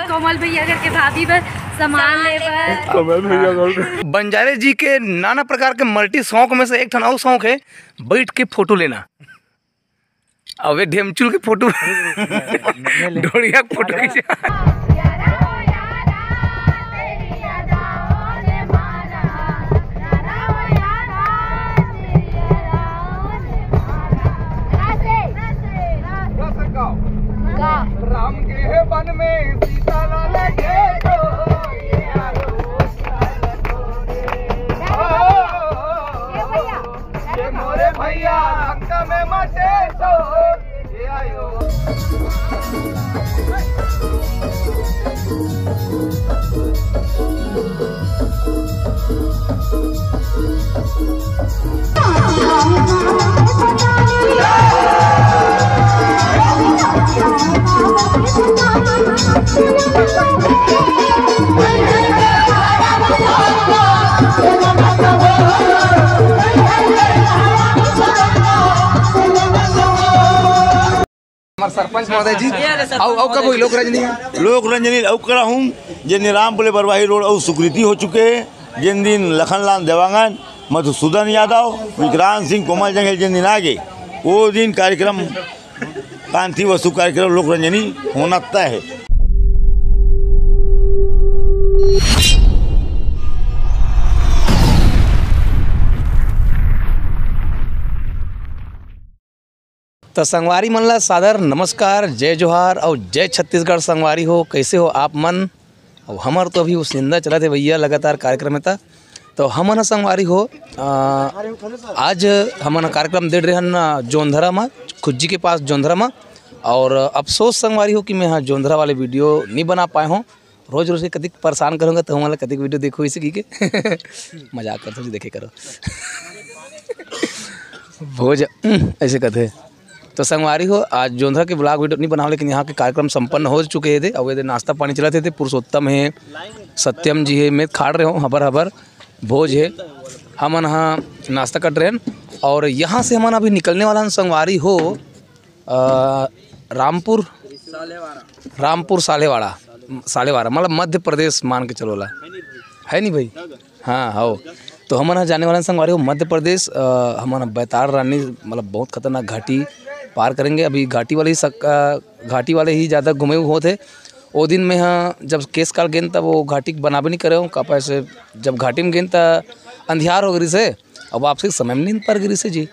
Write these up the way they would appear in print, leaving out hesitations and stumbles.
कोमल भैया करके भाभी बस सामान ले। बंजारे जी के नाना प्रकार के मल्टी शौक में से एक ठन और शौक है बैठ के फोटो लेना। अब ढेमचुल के फोटो ढोड़िया के फोटो खींचा। राम के वन में सीता लगे मोरे भैया अंक में मचे तो ये आयो। सरपंच महोदय जी औ कब हुई लोक रंजनी औकरा हूँ जिन दिन रामपुर बरवाही रोड और स्वीकृति हो चुके हैं। जिन दिन लखनलाल देवांगन मधुसूदन यादव विक्रांत सिंह कोमल जंगल जिन दिन आगे वो दिन कार्यक्रम कांति वस्तु कार्यक्रम लोक रंजनी होना तय है। तो संगवारी मन ला सादर नमस्कार, जय जोहार और जय छत्तीसगढ़। संगवारी हो, कैसे हो आप मन? और हमार तो अभी वो सिंदा चला थे भैया लगातार कार्यक्रम में था। तो हमन संगवारी हो आज हमन कार्यक्रम दे रहे हैं जोंधरा में, खुज्जी के पास जोंधरा में। और अफसोस संगवारी हो कि मैं यहाँ जोंधरा वाले वीडियो नहीं बना पाए हूँ। रोज़ रोज़ कतिक परेशान करूँगा तो हमारा कतिक वीडियो देखो इसी की के मजाक करते हो देखे करो भोज ऐसे कहते। तो संगवारी हो आज जोंधरा के ब्लॉग वीडियो नहीं बनाओ, लेकिन यहाँ के कार्यक्रम संपन्न हो चुके थे। और नाश्ता पानी चलाते थे। पुरुषोत्तम है, सत्यम जी है, मैं खाड़ रहे हूँ, हबर हबर भोज है। हम यहाँ नाश्ता कर रहे हैं और यहाँ से हम अभी निकलने वाला हम संगवारी हो रामपुर सालेवाड़ा मतलब मध्य प्रदेश मान के चलोला है नहीं भाई। हाँ हो तो हम जाने वाले संगवारी हो मध्य प्रदेश। हम बैताड़ रानी मतलब बहुत खतरनाक घाटी पार करेंगे। अभी घाटी वाले ही ज़्यादा घूमे हुए होते। वो दिन में हाँ जब केस काल गेंद तब वो घाटी बनाबे नहीं करे हूँ का पैसे। जब घाटी में गेंद अंधियार हो गई से अब आपसे समय में नहीं पर गिरी से जी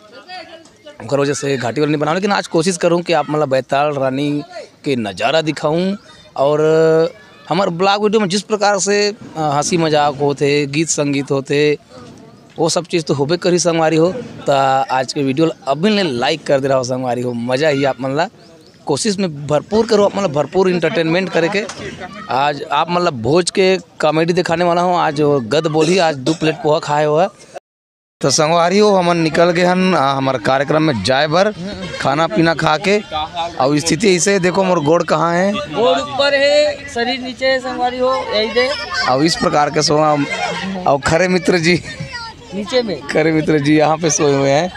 घर वजह से घाटी वाले नहीं बनाऊँ। लेकिन आज कोशिश करूँ कि आप मतलब बैताड़ रानी के नज़ारा दिखाऊँ। और हमारे ब्लॉग वीडियो में जिस प्रकार से हंसी मजाक होते, गीत संगीत होते, वो सब चीज़ तो होबे करी संगवारी हो। तो आज के वीडियो अभी ने लाइक कर दे रहा हो संगवारी हो। मज़ा ही आप मतलब कोशिश में भरपूर करो, मतलब भरपूर इंटरटेनमेंट करे के। आज आप मतलब भोज के कॉमेडी दिखाने वाला हूँ। आज गद बोली आज 2 प्लेट पोहा खाए हुआ। तो संगवारी हो हम निकल गए हैं हमारे कार्यक्रम में जाए भर खाना पीना खा के। और स्थिति ऐसे देखो मोर गोड़ कहाँ है, गोड़ ऊपर है, शरीर नीचे है संगवारी हो यही दे। और इस प्रकार के सो और खरे मित्र जी नीचे में, खरे मित्र जी यहाँ पे सोए हुए हैं।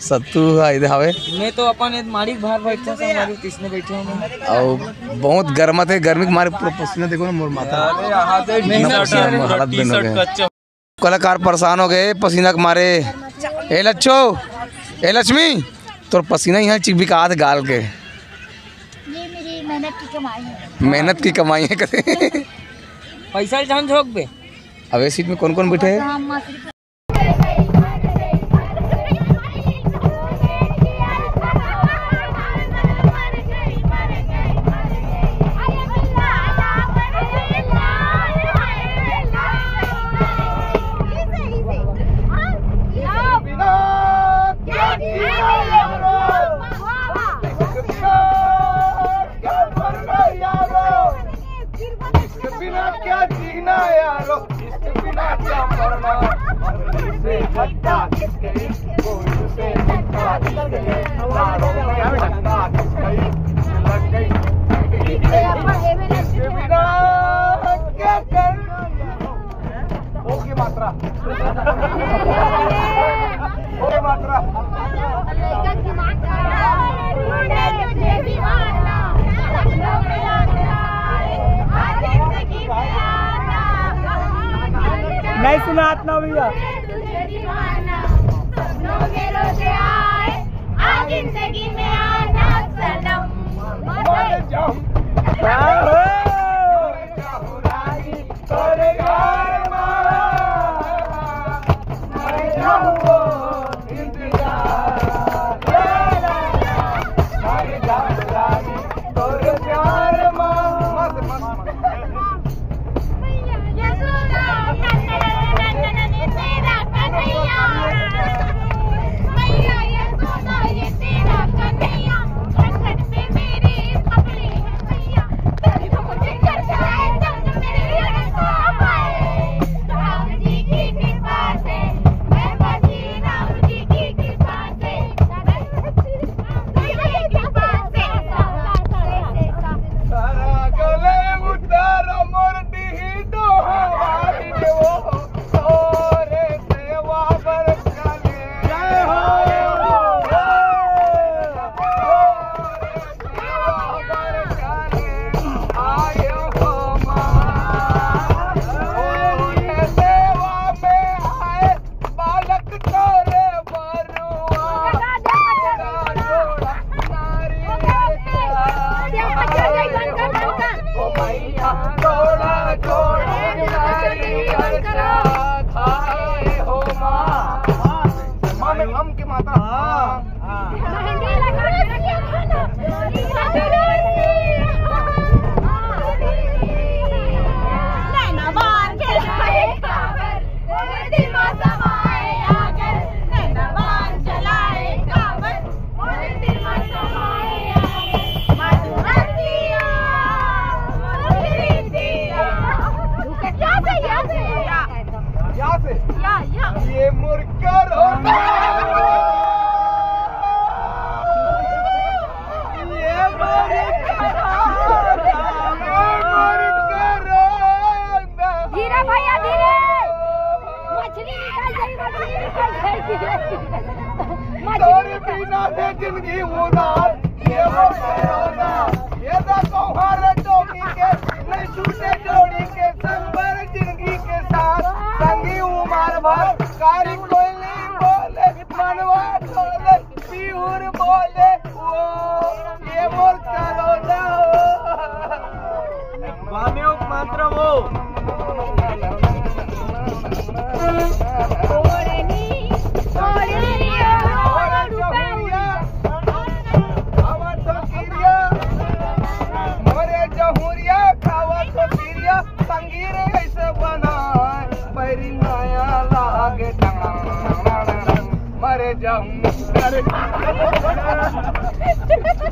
सत्तू इधर हवे मैं तो अपन माड़ी बाहर बैठा संगवारी किसने बैठे हूँ। और बहुत गर्मत है, गर्मी के मारे पसीना देखो ना मोर माथा कलाकार परेशान हो गए पसीना के मारे। ए लच्छो, ए लक्ष्मी तोर पसीना यहाँ चिकबिका थे गाल के। ये मेरी मेहनत की कमाई है। मेहनत की कमाई है कहते पैसा जान झोंक बे। अब इस सीट में कौन कौन बैठे हैं? क्या जीना यारो, इसके बिना क्या मरना। नहीं सुनात ना भैया। जिंदगी में आना सनम ये मुरकर धीरे भैया धीरे, मछली निकल तोरे बिना से जिंदगी उदास, ये वो करोना, ये देखो हर डोरी के नहीं छूटे जोड़ी के संबर जिंदगी के साथ संगी उमर भर कारी कोई नहीं बोले मनवा बोले पीहुर बोले वो ये मोर करोना मान्यो मात्र वो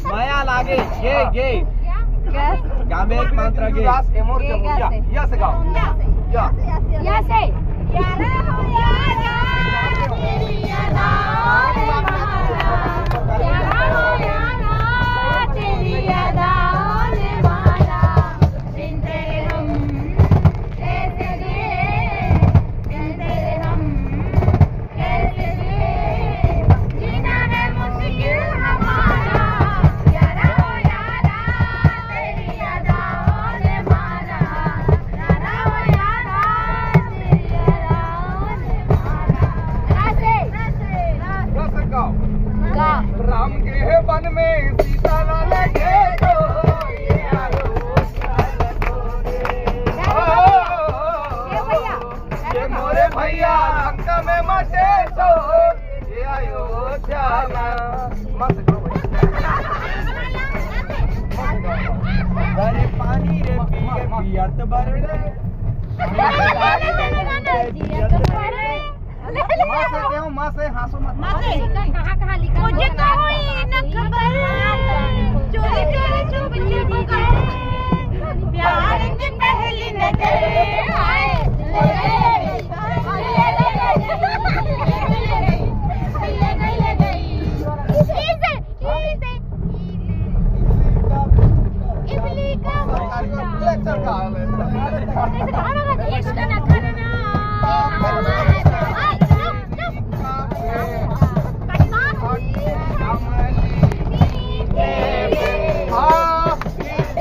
माया लागे ये गामे एक मंत्र गे एमोर जमुया या से गाओ या से यारा हो यारा तेरी यादा रे मारा, यारा हो यारा तेरी यादा रे मारा, दिन तेरे हम कैसे गे, दिन तेरे हम कैसे गे, जीना है मुश्किल हमारा, यारा हो यारा तेरी यादा रे मारा, यारा हो यारा तेरी यादा रे मारा। रस गाओ गा राम के वन में सीता न लगे तो ये आयो ये मोरे भैया अंक में मचे तो ये आयो जाना मत अरे पानी रे पिए पियत बरड़े माँ से हासो मत कहाँ लिखा मुझे तो हुई न खबर, चोरी चोरी चुप चुप कर प्यार की पहली नजर आए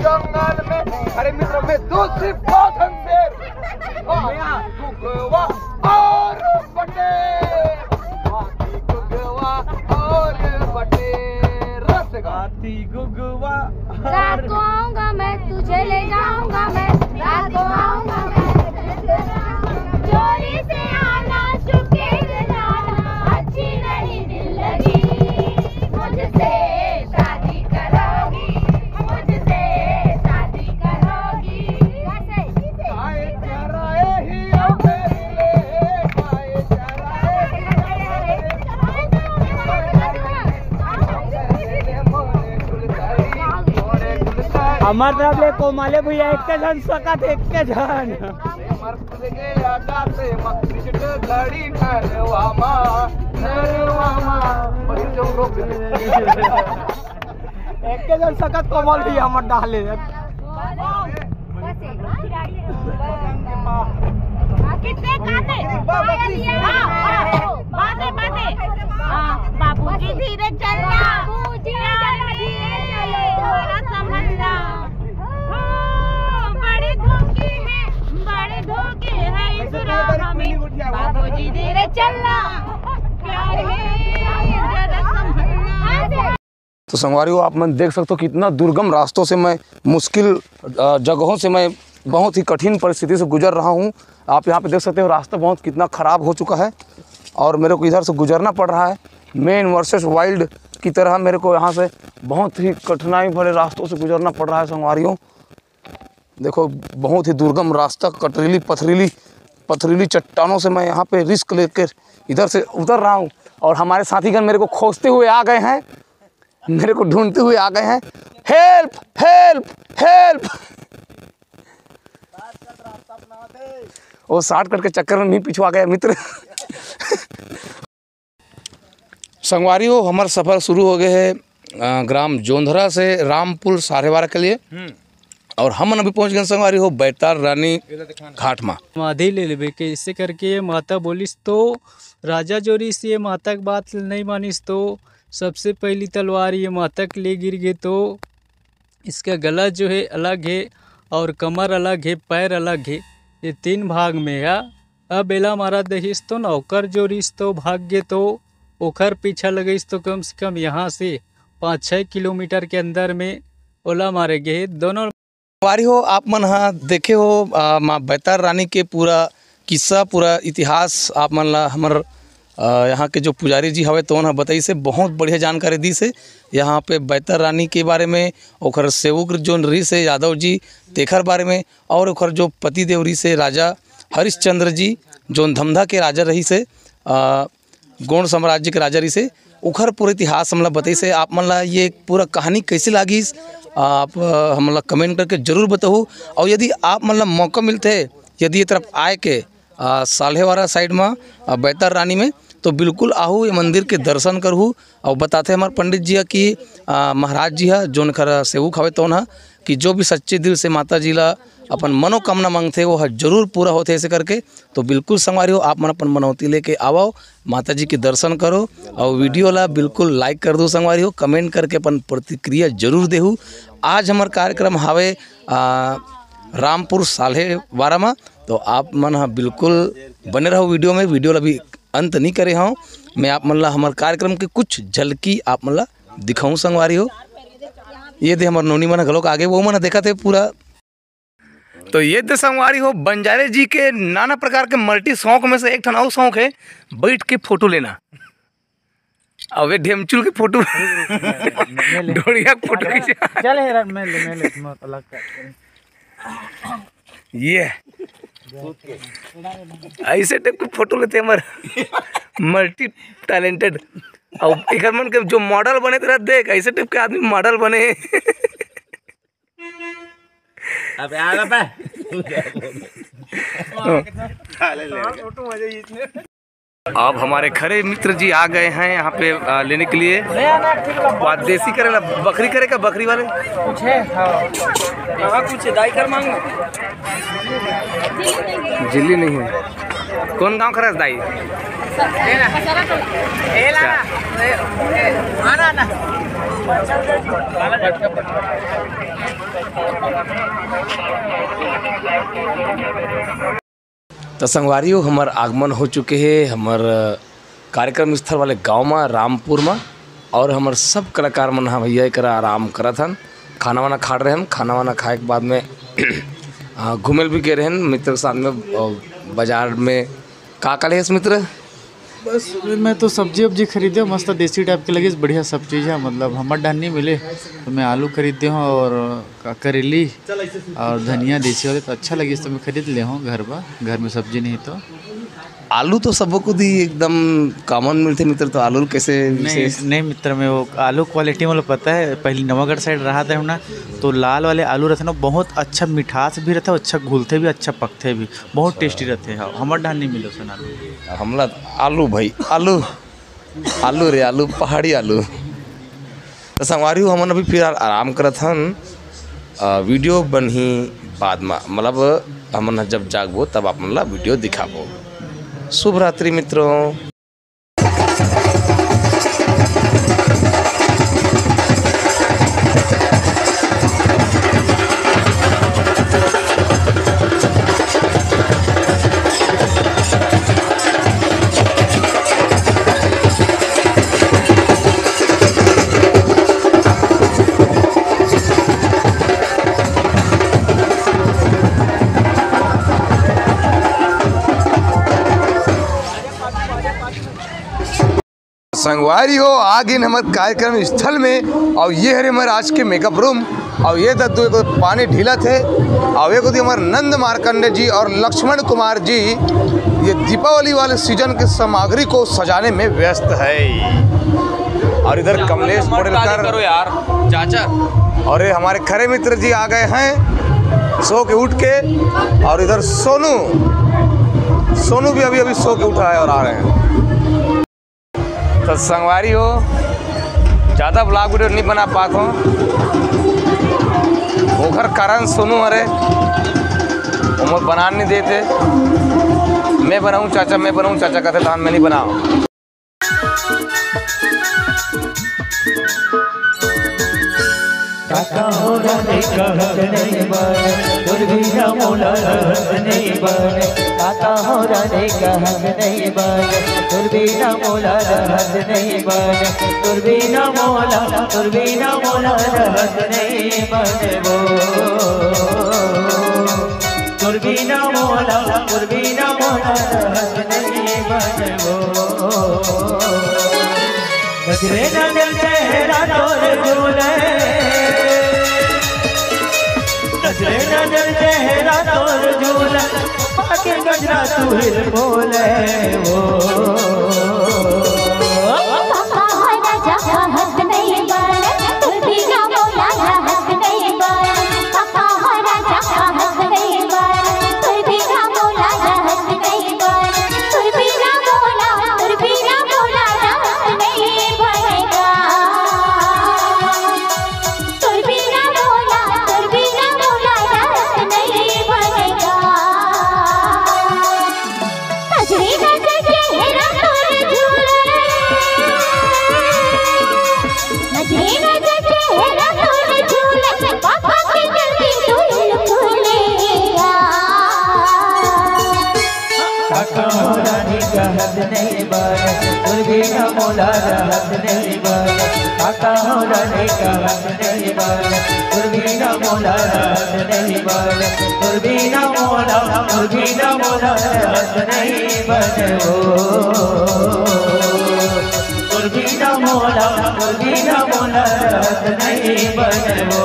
जंगल में अरे मित्रों में दूसरी पौधन शेर थी गुगवा रात को आऊंगा मैं तुझे ले जाऊंगा मैं रात को आऊंगा मैं चोरी से आना चुपके से जाना अच्छी नहीं दिल लगी मुझसे शादी करोगी मुझसे शादी करोगी आए चराए ही हमार तरफ ले कोमाले भैया एक के जन सकत एक के जन एक के जन सकत कोमल भैया हमर डाले कितने खाते बाते बाते बाबू जी धीरे चलना थोड़ा समझना बड़े धोखे हैं इस राह में बाबू जी धीरे चलना प्यार है जरा समझना। तो संगवारियों आप मैं देख सकते हो कितना दुर्गम रास्तों से मैं मुश्किल जगहों से मैं बहुत ही कठिन परिस्थिति से गुजर रहा हूँ। आप यहाँ पे देख सकते हो रास्ता बहुत कितना ख़राब हो चुका है और मेरे को इधर से गुजरना पड़ रहा है। मेन वर्सेस वाइल्ड की तरह मेरे को यहाँ से बहुत ही कठिनाई भरे रास्तों से गुजरना पड़ रहा है। संगवारियों देखो बहुत ही दुर्गम रास्ता, कटरीली पथरीली चट्टानों से मैं यहाँ पे रिस्क लेकर इधर से उतर रहा हूँ और हमारे साथीगण मेरे को खोजते हुए आ गए हैं, मेरे को ढूंढते हुए आ गए हैं। Help help help. वो शॉर्टकट के चक्कर में नहीं पिछुआ गया मित्र। संगवारियों हमारा सफ़र शुरू हो गए है ग्राम जोंधरा से रामपुर साढ़ेवारा के लिए और हम अभी पहुंच गए संगवारी हो बैतार रानी घाट में माधी ले लेबे के इससे करके माता बोलिस तो राजा जोरी से माता की बात नहीं मानिस तो सबसे पहली तलवार ये माता के ले गिर गए तो इसका गला जो है अलग है और कमर अलग है, पैर अलग है, ये 3 भाग में है। अब एला मारा दहिस तो नौकर जोरिस तो भाग्य तो ओखर पीछा लगेस तो कम से कम यहाँ से 5-6 किलोमीटर के अंदर में ओला मारे गए दोनों। संगवारी हो आप मन हाँ देखे हो माँ बैतार रानी के पूरा किस्सा पूरा इतिहास आप मन ला हमर यहाँ के जो पुजारी जी हवे तो उन्हें बताई से बहुत बढ़िया जानकारी दी से यहाँ पे बैतार रानी के बारे में ओखर सेवक जो रही से यादव जी तेखर बारे में और ओखर जो पति देव रही से राजा हरिश्चंद्र जी जो धमधा के राजा रही से गौड़ साम्राज्य के राजा रही से ओखर पूरा इतिहास हमला बताई से आप मन ला ये पूरा कहानी कैसे लागी आप हमला कमेंट करके ज़रूर बताओ। और यदि आप मतलब मौका मिलते यदि ये तरफ आए के साल्हेवारा साइड में बैतार रानी में तो बिल्कुल आहू ये मंदिर के दर्शन करहू और बताते हमारे पंडित जी कि महाराज जी है जो खरा सेवक हवे तो ना कि जो भी सच्चे दिल से माता जी ला अपन मनोकामना मांगते वो जरूर पूरा होते ऐसे करके। तो बिल्कुल संगवारी हो आप मन अपन मनौती लेके आओ माता जी के दर्शन करो और वीडियो ला बिल्कुल लाइक कर दो संगवारी हो, कमेंट करके अपन प्रतिक्रिया जरूर देहू। आज हमार कार्यक्रम हावे रामपुर साल्हेवारा में तो आप मन हाँ बिल्कुल बने रहो वीडियो में, वीडियो ला भी अंत नहीं करे हूँ मैं आप मन ला हमारे कार्यक्रम के कुछ झलकी आप मन ला दिखाऊँ संगवारी हो। ये दे हमारे नोनी मन घलोक आगे वो मन देखा थे पूरा। तो ये दे संगवारी हो बंजारे जी के नाना प्रकार के मल्टी शौक में से एक ठन और शौक है बैठ के फोटो लेना। अब ढेमचुल के फोटो ढोड़िया फोटो चल हेरा मैं ले अलग ये ऐसे टाइप के फोटो लेते हैं हमारे मल्टी टैलेंटेड और एक मन के जो मॉडल बने तेरा देख ऐसे टाइप के आदमी मॉडल बने। अब आ गया अब हमारे खरे मित्र जी आ गए हैं यहाँ पे लेने के लिए बात देसी करे बकरी करे का बकरी वाले कुछ है कुछ दाई कर मांगो जिल्ली नहीं है। कौन गांव खरा दाई तो संगवारियों हमार आगमन हो चुके हैं हमार कार्यक्रम स्थल वाले गांव में रामपुर में और हमारे सब कलाकार मन हाँ भैया एक आराम करत हन, खाना वाना खा रहे हैं। खाना वाना खाए के बाद में घूमे भी गए रहन मित्र के साथ में बाजार में। का ले मित्र? बस मैं तो सब्जी वब्जी खरीदे मस्त देसी टाइप के लगे, बढ़िया सब चीज़ है। मतलब हमार डाल नहीं मिले तो मैं आलू खरीदते हूँ और करेली और धनिया देसी वाले तो अच्छा लगी तो मैं खरीद ले हूँ घर में सब्जी नहीं तो। आलू तो सबको दी एकदम कॉमन मिलते मित्र, तो आलू कैसे? नहीं मित्र, में वो आलू क्वालिटी मतलब पता है, पहले नवागढ़ साइड रहा था ना तो लाल वाले आलू रहते ना, बहुत अच्छा मिठास भी रहता है, अच्छा घुलते भी, अच्छा पकते भी, बहुत टेस्टी रहते हैं। हमारे ढाल नहीं मिलो सुन आलू। हमला आलू भाई आलू रे आलू पहाड़ी आलू। तो संगवारी हमन अभी फिर आराम करत हन, वीडियो बनी बाद में, मतलब हमन जब जागबो तब आप मन ला वीडियो दिखाबो। शुभ रात्रि मित्रों। संगवारी हो आगे हमारे कार्यक्रम स्थल में, और ये है हमारे आज के मेकअप रूम। और ये दो पानी ढीला थे, और एक हमारे नंद मार्कंडे जी और लक्ष्मण कुमार जी ये दीपावली वाले सीजन के सामग्री को सजाने में व्यस्त है। और इधर कमलेश पटेलकर करो यार चाचा, और ये हमारे खरे मित्र जी आ गए हैं सो के उठ के। और इधर सोनू भी अभी सो के उठा है और आ रहे हैं। तो संगवारी हो ज़्यादा ब्लॉग वीडियो नहीं बना पाता हूँ, ओखर कारण सोनू अरे वो बना नहीं देते। मैं बनाऊँ चाचा कहते धान में नहीं बनाऊँ। काका हो रहे कहत नहीं बन, दुर्बिना मोला रहत नहीं बन। काका हो रहे कहत नहीं बन, दुर्बिना मोला रहत नहीं बन। दुर्बिना मोला रहत नहीं बन वो। दुर्बिना मोला रहत नहीं बन वो। नजरे नजर चेहरा तोर झूले, नजरे नजर चेहरा तोर झूले, पाके गजरा तू हिल बोले वो। पापा हो राजा कहत नहीं बन, दुर्बिना मोला रहत नहीं बन। पापा हो राजा कहत नहीं बन, दुर्बिना मोला रहत नहीं बन। दुर्बिना मोला रहत नहीं बनेगा। दुर्बिना मोला रहत नहीं बनेगा। नजरे नजर चेहरा तोर झूले, नजरे नजर चेहरा तोर झूले, पापा के जल्दी तू फूलेगा। काका हो रानी कहत नहीं बन, दुर्बिना मोला रहत नहीं बन। काका हो रानी कहत नहीं बन, दुर्बिना मोला रहत नहीं बन। दुर्बिना मोला रहत नहीं बन वो। दुर्बिना मोला रहत नहीं बन वो।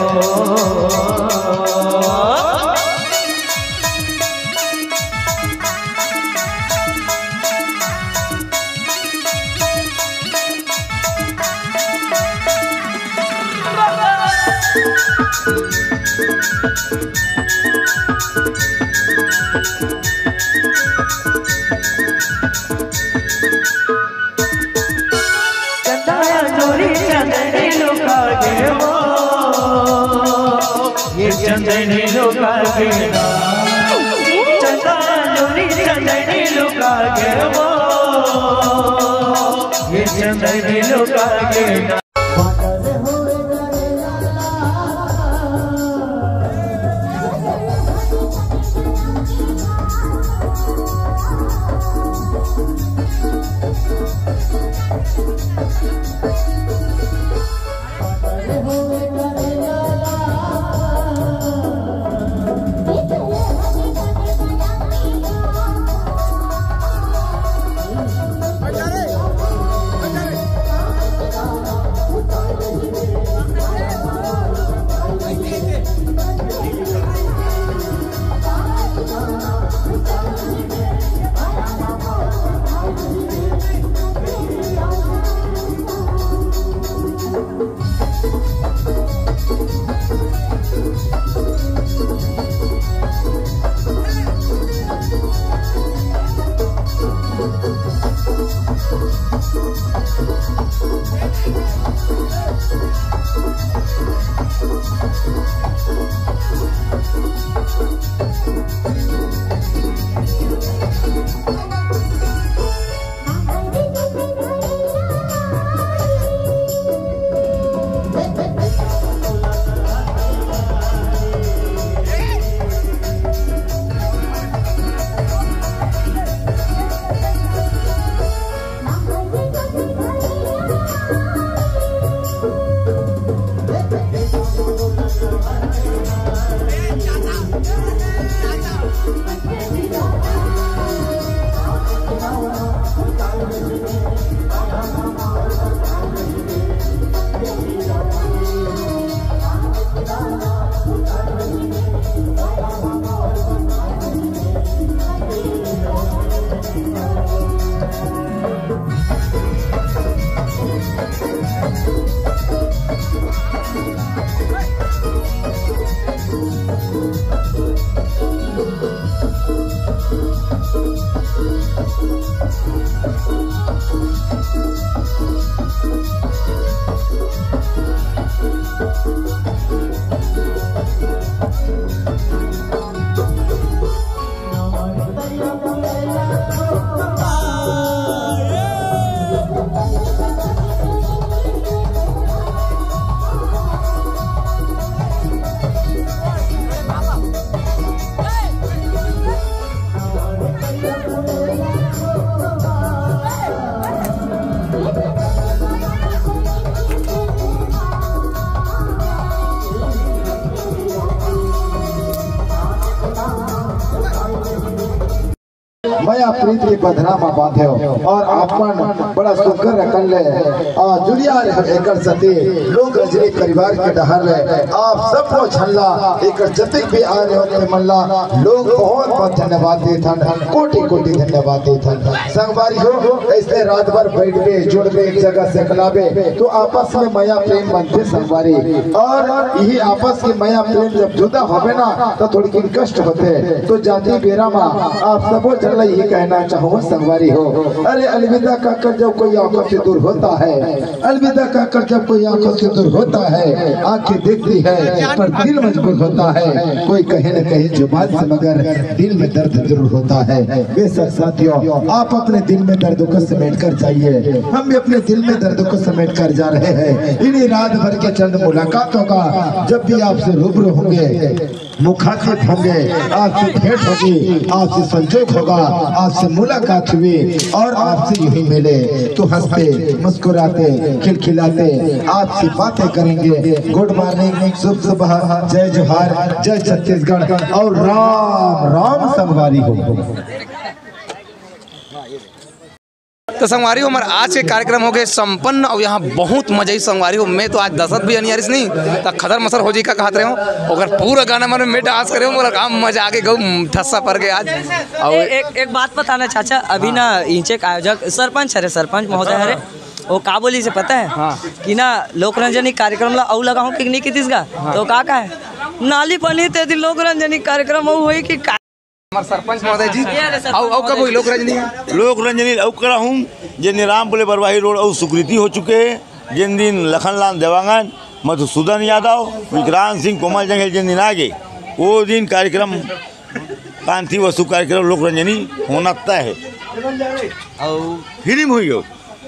चंदाया चोरी चंदनी लुका गे वो, ये चंदनी लुका गे ना। चंदाया चोरी चंदनी लुका गे वो, ये चंदनी लुका गे ना। मया प्रीत के बधनामा बांधे और आपन बड़ा सुकर रखल ले जुलिया एकर सती लोग रजनी परिवार के डहर ले आप सबको छल्ला एकर जतिक भी आने होते मल्ला लोग बहुत बहुत धन्यवाद देथन कोटि कोटि धन्यवाद देथन संगवारी हो ऐसे रात भर बैठ के जुड़ के एक जगह से कलाबे तो आपस में मया प्रेम बनते संगवारी और यही आपस के मया प्रेम जब जुदा होवे ना तो थोड़ी कष्ट होते तो जाति बेरा मा आप सबको चल ये कहना चाहूँ संगवारी हो अरे अलविदा कहकर जब कोई आंखों से दूर होता है अलविदा कहकर जब कोई आंखों से दूर होता है आंखें देखती है पर दिल मजबूर होता है कोई कहे न कहे जुबान से मगर दिल में दर्द जरूर होता है बेशक साथियों आप अपने दिल में दर्द को समेट कर जाइए हम भी अपने दिल में दर्द को समेट कर जा रहे हैं इन्हीं रात भर के चंद मुलाकातों का जब भी आपसे रूबरू होंगे मुखातिब होंगे आपसे भेंट होगी आपसे संजोग होगा आपसे मुलाकात हुई और आपसे यही मिले तो हंसते मुस्कुराते खिलखिलाते आपसे बातें करेंगे गुड मॉर्निंग शुभ सुबह जय जोहार जय छत्तीसगढ़ और राम राम संगवारी हो। तो संगवारी हो हमारे आज के कार्यक्रम हो गए संपन्न और यहाँ बहुत मजा ही संगवारी हो मैं तो आज दशत भी अनियारिस नहीं तो खदर मसर हो जी का कहते रहे हो अगर पूरा गाना मैंने मैं डांस करे मोला काम मजा आके गौ ठस्सा पर गए आज। और एक बात बताना चाचा अभी ना इंचे का आयोजक सरपंच अरे सरपंच महोदय अरे वो का बोली से पता है हाँ। कि ना लोकरंजनी कार्यक्रम ला औ लगाऊं कि नहीं कितिसगा हाँ। तो का है नाली पानी ते दिन लोकरंजनी कार्यक्रम हुई कि सरपंच महोदय जी औ कब हुई लोकरंजनी औ करा हूँ जिन रामपुर बरवाही रोड और स्वीकृति हो चुके हैं जिन दिन लखनलाल देवांगन मधुसूदन यादव विक्रांत सिंह कोमल जंगल जिन दिन आगे वो दिन कार्यक्रम कांति वसु कार्यक्रम लोकरंजनी होना तय है और फिल्म हुई हो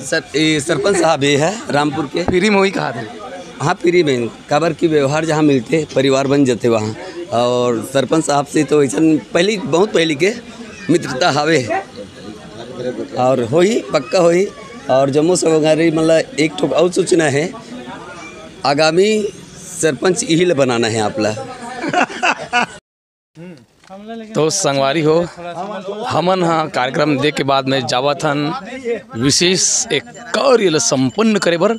सर सरपंच साहब ये है रामपुर के फ्री में हुई कहा थे हाँ फ्री में काबर की व्यवहार जहाँ मिलते परिवार बन जाते वहाँ और सरपंच साहब से तो ऐसा पहली बहुत पहली के मित्रता हावे और हो ही पक्का हो ही और जम्मू से वगैरह मतलब एक ठोक और सूचना है आगामी सरपंच यही बनाना है आपला। तो संगवारी हो हमन हाँ कार्यक्रम देख के बाद में जावत हन विशेष एक कार्य संपन्न करे बर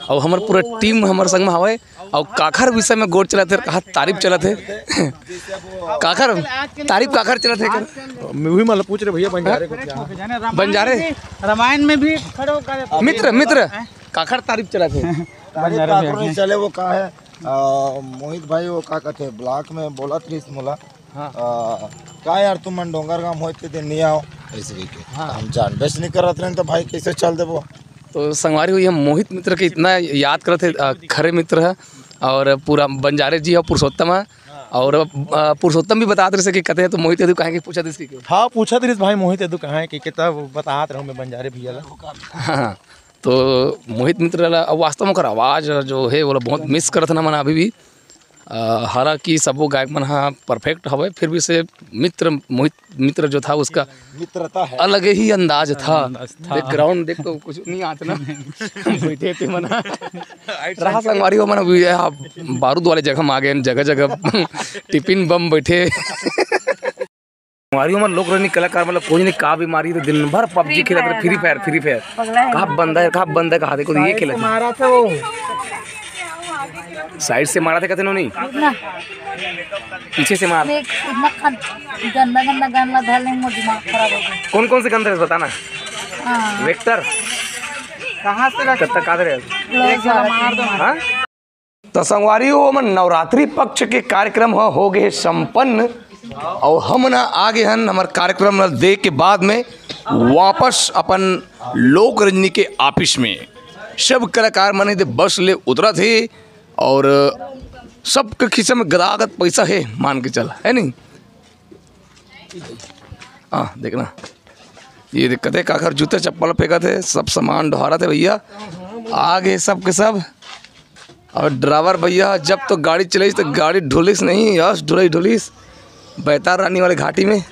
और हमार पूरा टीम हमारे संग में हवे और काखर विषय में गोड़ चला थे कहा तारीफ चला थे काखर तारीफ काखर चला थे वही मतलब पूछ रहे भैया बंजारे को क्या बंजारे रामायण में भी खड़े होकर मित्र काखर तारीफ चला थे चले वो का है मोहित भाई वो का कहते ब्लॉक में बोला थी मोला का यार तुम मन डोंगर गांव होते दिन नहीं आओ ऐसे के हम जान बेच नहीं करत रहे तो भाई कैसे चल देबो। तो संगवारी हुई हम मोहित मित्र के इतना याद करते खरे मित्र है और पूरा बंजारे जी है पुरुषोत्तम है और पुरुषोत्तम भी बताते रहे कि कहते हैं तो मोहित यदु कहेंगे पूछा थे हाँ पूछा थे भाई मोहित यदु कहाँ है कि कितना बताते रहूँ मैं बंजारे भैया ला। हाँ तो मोहित मित्र वास्तव में आवाज़ जो है वो बहुत मिस करते ना मन अभी भी हालांकि सबो गायक मन हाँ परफेक्ट हवे फिर भी से मोहित मित्र जो था उसका मित्रता है अलग ही अंदाज था। बैकग्राउंड देख तो कुछ नहीं आता ना बैठे थे मना रहा संगवारी हो मना बारूद वाले जगह में आ गए जगह जगह टिफिन बम बैठे हमारी उम्र लोक रही कलाकार मतलब कोई नहीं का बीमारी तो दिन भर पबजी खेला था फ्री फायर कहाँ बंद है कहा देखो ये खेला मारा था वो साइड से मारा था कहते नहीं पीछे से मार गंदा गंदा गाना डालने में दिमाग खराब हो गया। कौन से गंदे है बताना वेक्टर कहाँ से कब तक आते रहे तो संगवारी हो मन नवरात्रि पक्ष के कार्यक्रम हो गए संपन्न और हम ना आगे हन हमारे कार्यक्रम देख के बाद में वापस अपन लोक रंजनी के ऑफिस में सब कलाकार मने दे बस ले उतरा थे और सबके खिस्से में गदागद पैसा है मान के चला है नहीं। हाँ देखना ये दिक्कत है काकर जूते चप्पल फेंका थे सब सामान ढोरा थे भैया आगे सब के सब और ड्राइवर भैया जब तो गाड़ी चलाई तो गाड़ी ढोलिस नहीं यस ढोलिस बैतार रानी वाले घाटी में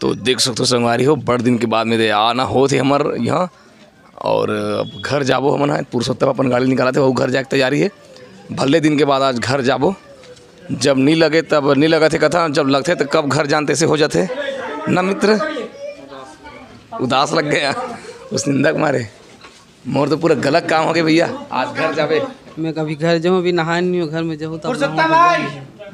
तो देख सकते हो संगवारी हो बड़ दिन के बाद में दे आना हो थे हमार यहाँ और अब घर जाबो हमन पुरुषोत्तम अपन गाड़ी निकाला थे वो घर जाके तैयारी है भले दिन के बाद आज घर जाबो जब नहीं लगे तब नहीं लगा थे कथा जब लगते तो कब घर जानते से हो जाते ना मित्र उदास लग गया उस निंदा के मारे मोर तो पूरा गलत काम हो गया भैया आज घर जाबे मैं कभी घर जाऊँ अभी नहा नहीं हूँ घर में जाऊँ तब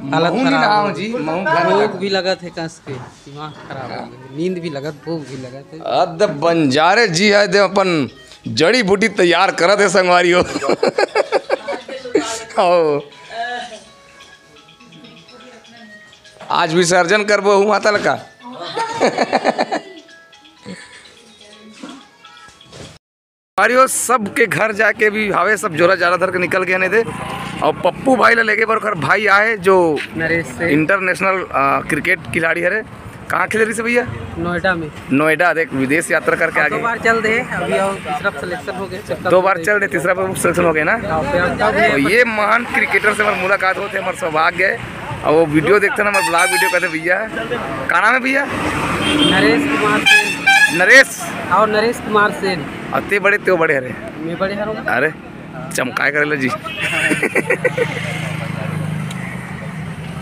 हालत खराब जी भूख भी लगा थे कस के दिमाग खराब हो गया नींद भी लगा भूख भी लगा थे अद बंजारे जी है दे अपन जड़ी बूटी तैयार करत है संगवारी हो आज विसर्जन करबो हूँ माता लका मारियो सबके घर जाके भी हवे सब जोरा जारा धर के निकल गए नहीं थे और पप्पू भाई लेके पर भाई आए जो इंटरनेशनल क्रिकेट खिलाड़ी है कहाँ खेल रही से भैया नोएडा देख विदेश यात्रा करके आगे 2 बार चल रहे अभी और तीसरा सिलेक्शन हो गया 2 बार चल रहे तीसरा सिलेक्शन हो गया ना तो ये महान क्रिकेटर से हमारी मुलाकात होते हमारे सौभाग्य है और वो वीडियो देखते ना हमारे ब्लॉग वीडियो कहते भैया का नाम है भैया नरेश कुमार सेन अति बड़े त्यो बड़े हरे मैं बड़े हूँ अरे चमकाए करे लो जी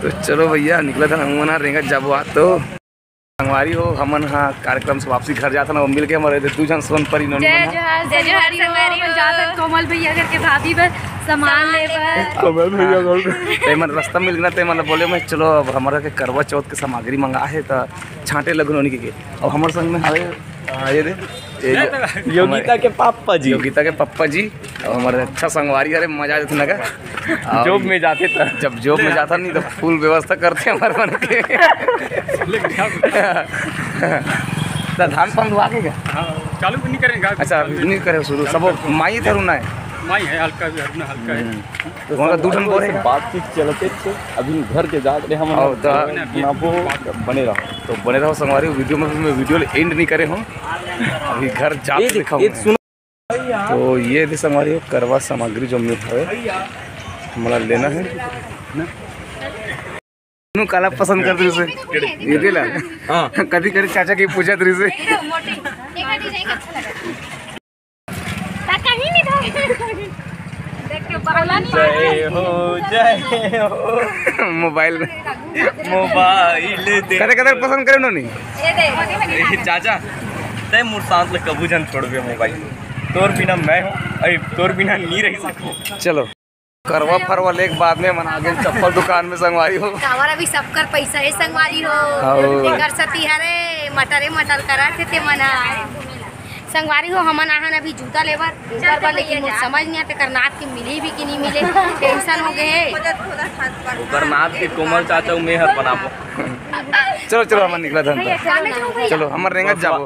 तो चलो भैया निकला था हम रेंगा जब बात तो संगवारी हो हमन हाँ कार्यक्रम से वापसी घर जाता ना वो मिल के हमारे दू जन सोन परी कोमल भैया करके भाभी बस सामान ले मन रास्ता मिल गया ते मन बोले मैं चलो अब हमारा के करवा चौथ के सामग्री मंगा है तो छांटे लगन होने के और हमारे संग में हवे ये दे योगिता के पापा जी और हमारे अच्छा संगवारी अरे मजा आते ना का जॉब में जाते थे जब जॉब में जाता नहीं तो फुल व्यवस्था करते हमारे मन के तो धान पान हुआ के क्या चालू नहीं करेंगे अच्छा नहीं करे शुरू सब माई थे रुना है माई है हल्का है तो वहाँ दू ठन बोले बातचीत चलते थे अभी घर के जा रहे हम बने रहो तो बने रहो संगवारी वीडियो में वीडियो एंड नहीं करे हूँ अभी घर जा दिखाऊँ तो ये थी संगवारी करवा सामग्री जो मिल है हमारा लेना है काला पसंद करते ये दिला कभी कभी चाचा की पूछा तरी से कहीं नहीं था देख के बहला नहीं जय हो मोबाइल दे कदे कदे पसंद करे उन्होंने ये दे चाचा तय मोर सांस ल कबू जन छोड़बे मोबाइल तोर बिना मैं हूँ अरे तोर बिना नहीं रह सकूँ। चलो करवा फरवा ले बाद में मना के चप्पल दुकान में संगवारी हो कावर अभी सबकर पैसा है संगवारी हो एकर सती हरे मटर करा थे मना संगवारी हो हमन आहन अभी जूता लेबर पर लेकिन मुझे समझ नहीं आते करनाथ के मिले भी कि नहीं मिले टेंशन हो गए है करनाथ के कोमल चाचा में हर बनाबो चलो चलो हम निकला धन चलो हमारे रेंगत जाबो